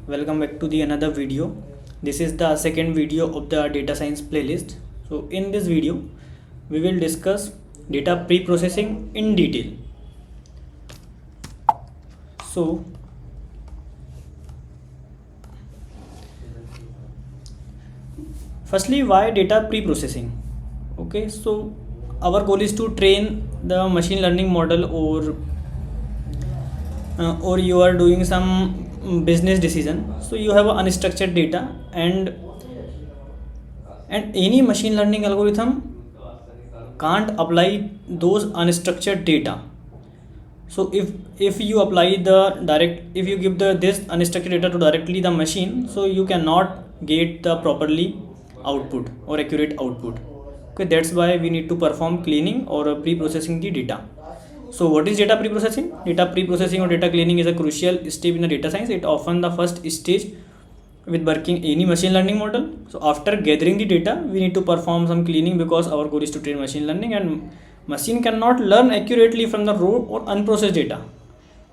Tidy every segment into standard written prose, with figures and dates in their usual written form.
welcome back to the another video. This is the second video of the data science playlist. So in this video we will discuss data pre-processing in detail. So firstly, why data pre-processing? Okay, so our goal is to train the machine learning model, or you are doing some business decision, so you have unstructured data, and any machine learning algorithm can't apply those unstructured data. So if you apply if you give this unstructured data to directly the machine, so you cannot get the properly output or accurate output. Okay, that's why we need to perform cleaning or pre-processing the data. So what is data pre-processing? Data pre-processing or data cleaning is a crucial step in the data science. It often the first stage with working any machine learning model. So after gathering the data, we need to perform some cleaning because our goal is to train machine learning, and machine cannot learn accurately from the raw or unprocessed data.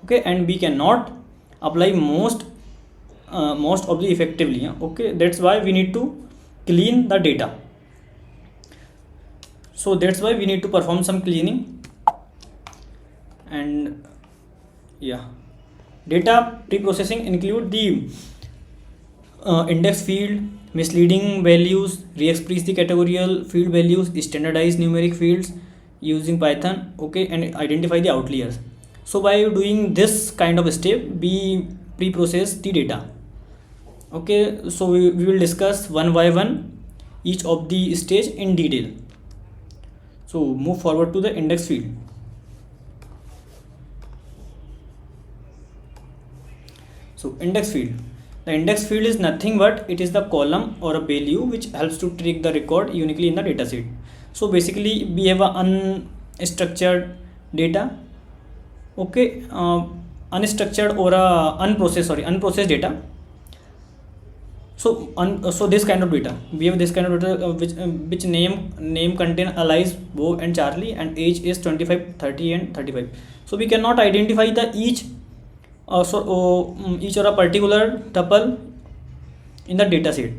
Okay, and we cannot apply most of the effectively. Okay, that's why we need to clean the data. So that's why we need to perform some cleaning. And yeah, data pre-processing include the index field, misleading values, re-express the categorical field values, standardize numeric fields using Python. Okay, and identify the outliers. So by doing this kind of step, we pre-process the data. Okay, so we will discuss one by one each of the stage in detail. So move forward to the index field. So index field. The index field is nothing but it is the column or a value which helps to track the record uniquely in the dataset. So basically we have a unstructured data. Okay, unstructured or unprocessed data. So this kind of data, we have this kind of data which name contain Alice, Bo and Charlie, and age is 25, 30 and 35. So we cannot identify the each or a particular tuple in the data set.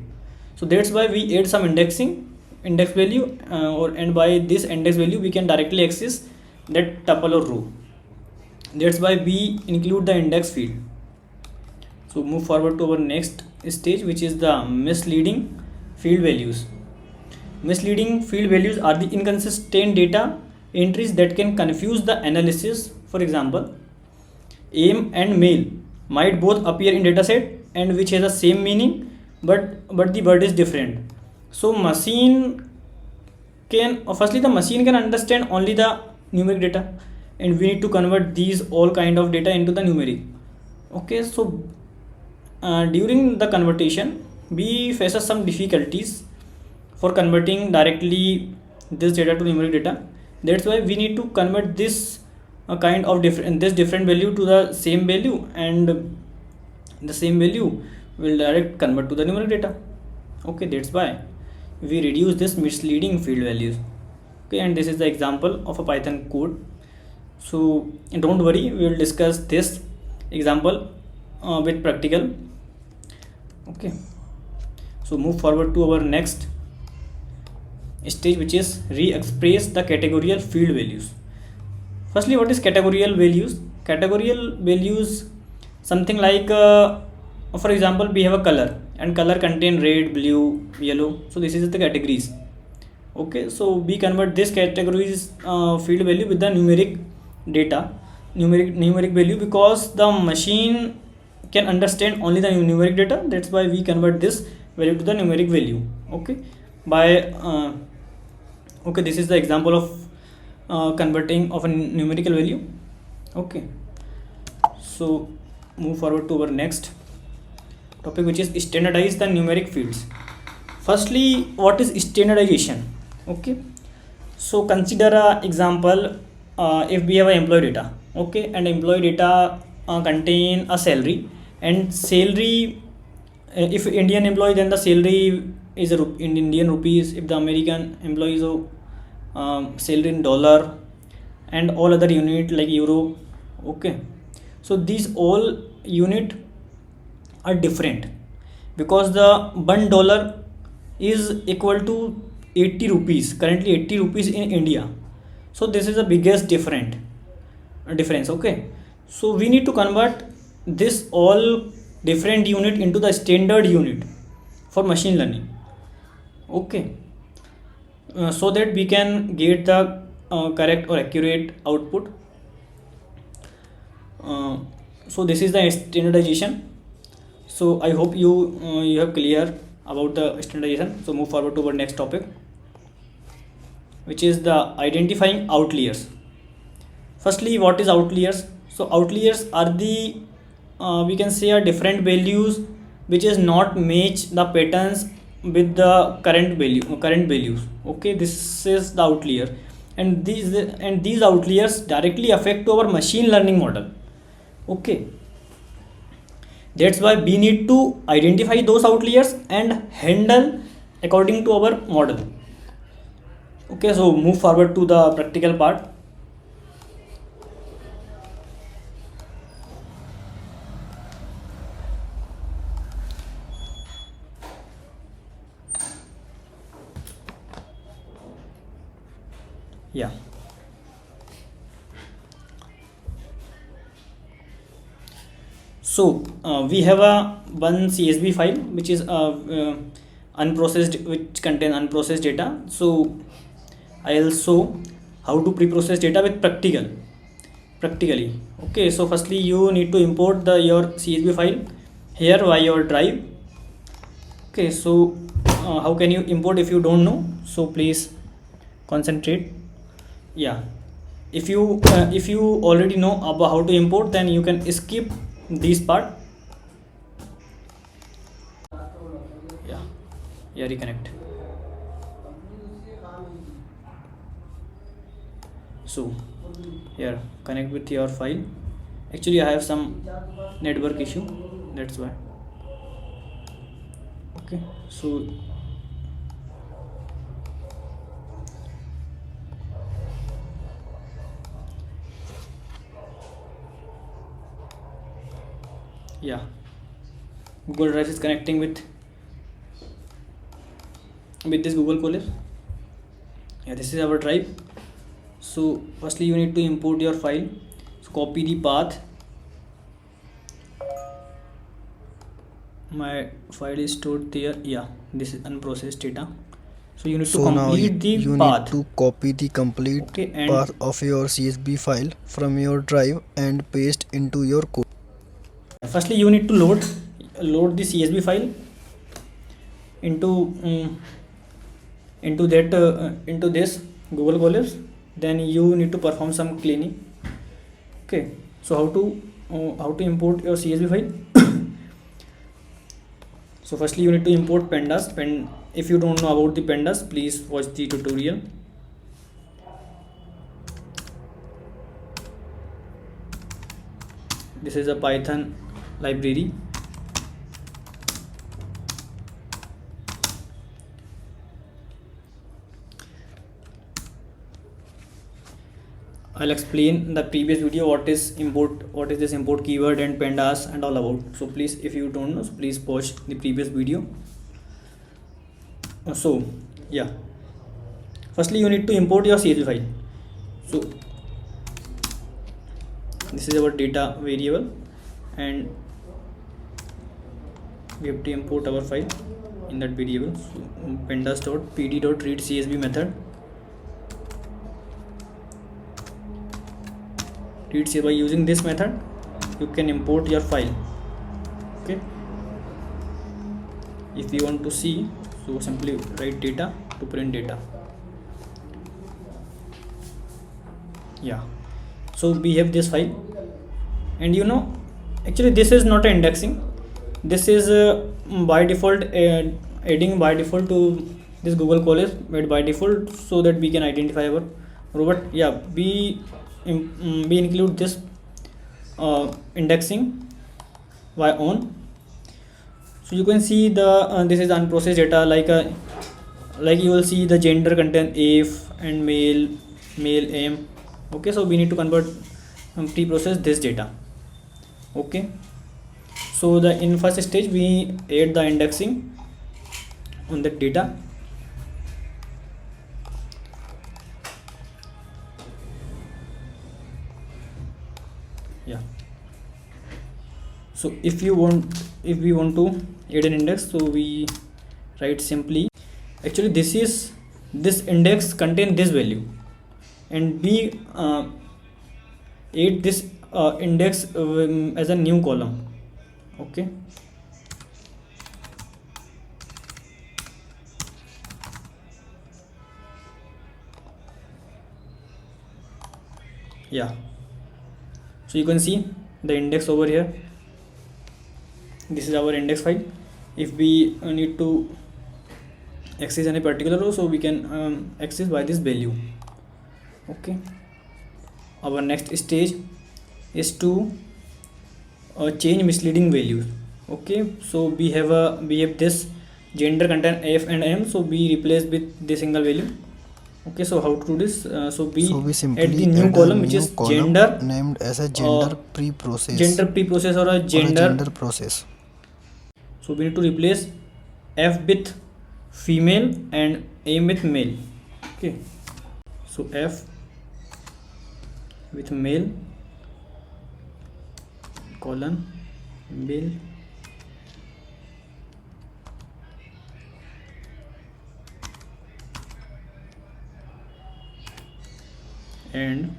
So that's why we add some index value, and by this index value we can directly access that tuple or row. That's why we include the index field. So move forward to our next stage, which is the misleading field values. Misleading field values are the inconsistent data entries that can confuse the analysis. For example, aim and male might both appear in dataset and which has the same meaning, but the word is different. So machine can the machine can understand only the numeric data, and we need to convert these all kind of data into the numeric. Okay, so during the conversion we face some difficulties for converting directly this data to numeric data. That's why we need to convert this kind of different value to the same value, and the same value will direct convert to the numeric data. Okay, that's why we reduce this misleading field values. Okay, and this is the example of a Python code. So don't worry, we will discuss this example with practical. Okay, so move forward to our next stage, which is re-express the categorical field values. Firstly, what is categorical values? Categorical values something like for example, we have a color, and color contain red, blue, yellow. So this is the categories. Okay, so we convert this categories field value with the numeric value, because the machine can understand only the numeric data. That's why we convert this value to the numeric value. Okay, this is the example of converting of a numerical value. Okay, so move forward to our next topic, which is standardize the numeric fields. Firstly, what is standardization? Okay, so consider a example. If we have an employee data, okay, and employee data contain a salary, and salary, if Indian employee, then the salary is in Indian rupees. If the American employee is salary in dollar, and all other unit like euro. Okay, so these all unit are different, because the $1 is equal to 80 rupees, currently 80 rupees in India. So this is the biggest difference. Okay, so we need to convert this all different unit into the standard unit for machine learning. Okay, so that we can get the correct or accurate output. So this is the standardization. So I hope you have clear about the standardization. So move forward to our next topic, which is the identifying outliers. Firstly, what is outliers? So outliers are the we can say are different values which is not match the patterns with the current values. Okay, this is the outlier, and these outliers directly affect our machine learning model. Okay, that's why we need to identify those outliers and handle according to our model. Okay, so move forward to the practical part. Yeah, so we have a one CSV file which is unprocessed, which contain unprocessed data. So I'll show how to pre-process data with practically. Okay, so firstly you need to import your CSV file here via your drive. Okay, so how can you import if you don't know? So please concentrate. Yeah, if you already know about how to import, then you can skip this part. Yeah, reconnect. So here, connect with your file. Actually I have some network issue, that's why. Okay, so yeah, Google Drive is connecting with this Google Colab. Yeah, this is our drive. So firstly you need to import your file. So copy the path. My file is stored there. Yeah, this is unprocessed data. So you need to complete the path. Need to copy the complete path of your CSV file from your drive and paste into your code. Firstly you need to load the CSV file into this Google Colab. Then you need to perform some cleaning. Okay, so how to import your CSV file? So firstly you need to import pandas. If you don't know about the pandas, please watch the tutorial. This is a Python library. I'll explain the previous video what is this import keyword and pandas and all about. So please, if you don't know, so please watch the previous video. So yeah, firstly you need to import your CSV file. So this is our data variable, and we have to import our file in that variable. So pandas.pd.read CSV method. By using this method you can import your file. Okay, if you want to see, so simply write data to print data. Yeah, so we have this file, and actually this is not an indexing. This is by default adding by default to this Google Colab made by default, so that we can identify our robot. Yeah, we include this indexing by on. So you can see the this is unprocessed data, like you will see the gender content if and male am. Okay, so we need to convert pre-process this data. Okay, So the in first stage we add the indexing on the data. Yeah, so if we want to add an index, so we write simply, actually this index contain this value, and we add this index as a new column. Okay, yeah, so you can see the index over here. This is our index file. If we need to access any particular row, so we can access by this value. Okay, our next stage is to change misleading values. Okay, so we have this gender contain f and m, so we replace with the single value. Okay, so how to do this? So we simply add the new column which is gender named as a gender pre-process. Gender pre-process or a gender process. So we need to replace f with female and m with male. Okay, so f with male colon male and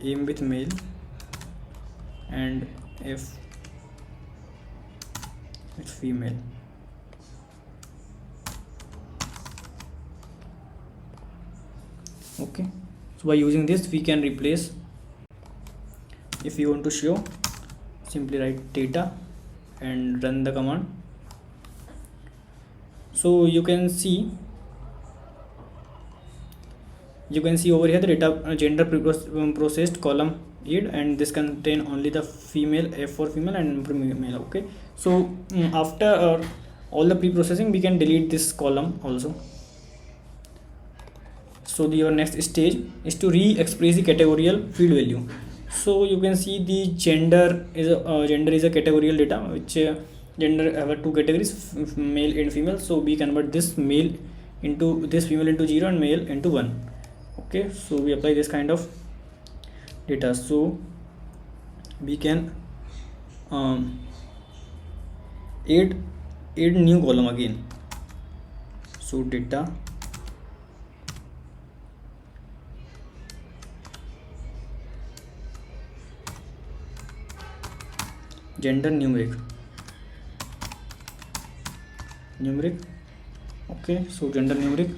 m with male and f with female. Okay, so by using this we can replace. If you want to show, simply write data and run the command. So you can see over here the data gender processed column id, and this contain only the female, f for female and male. Okay, so after all the pre-processing we can delete this column also. So your next stage is to re-express the categorical field value. So you can see the gender is a categorical data, which gender have two categories, male and female. So we convert this female into 0 and male into 1. Okay, so we apply this kind of data, so we can add new column again. So data gender numeric. Okay, so gender numeric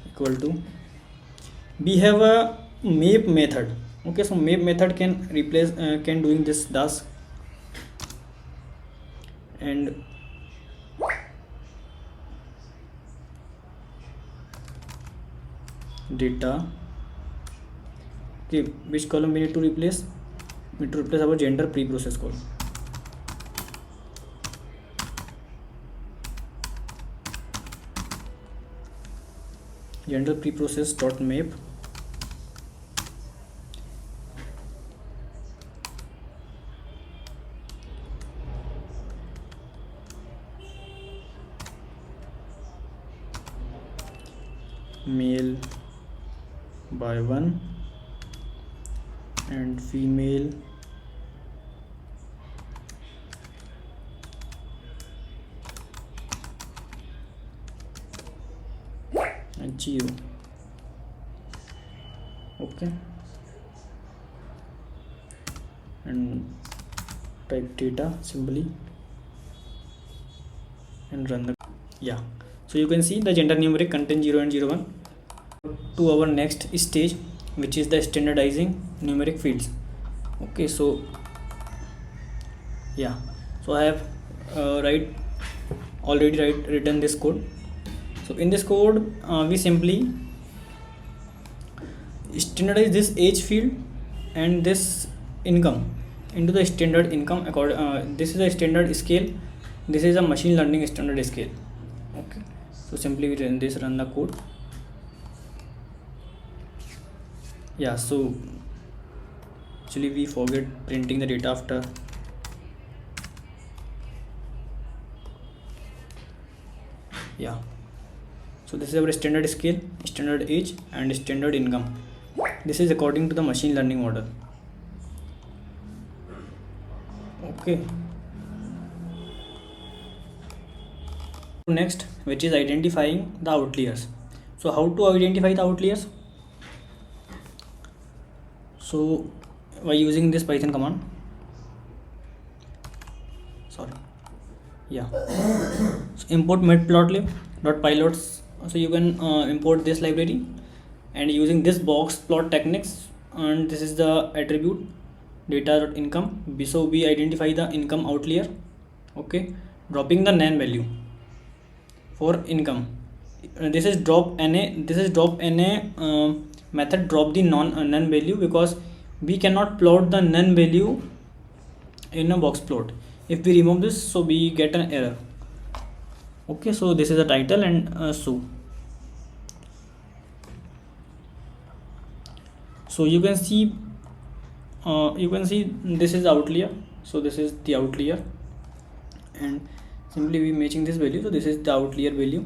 equal to, we have a map method. Okay, so map method can replace can doing this task, and data. Okay, which column we need to replace? We need to replace our gender pre-process column. Gender pre-process dot map male by 1 and female and 0. Okay, and type data simply and run the, yeah. So you can see the gender numeric contain 0 and 0 1. To our next stage, which is the standardizing numeric fields. Okay, so yeah, so I have written this code. So in this code we simply standardize this age field and this income. into the standard income. This is a standard scale, this is a machine learning standard scale. Okay, so simply we run the code. Yeah, so actually we forget printing the data after. Yeah, so this is our standard scale, standard age and standard income. This is according to the machine learning model. Okay, next, which is identifying the outliers. So how to identify the outliers? So by using this Python command. Sorry. Yeah. So import matplotlib.pylots. So you can import this library, and using this box plot techniques, and this is the attribute data.income. So we identify the income outlier. Okay, dropping the nan value for income. This is drop na method drop the none value, because we cannot plot the none value in a box plot. If we remove this, so we get an error. Okay, so this is the title, and so you can see this is outlier. So this is the outlier, and simply we matching this value. So this is the outlier value,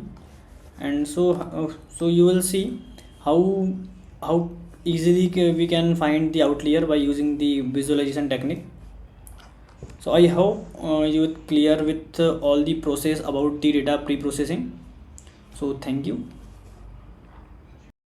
and so you will see how easily we can find the outlier by using the visualization technique. So I hope you are clear with all the process about the data pre-processing. So thank you.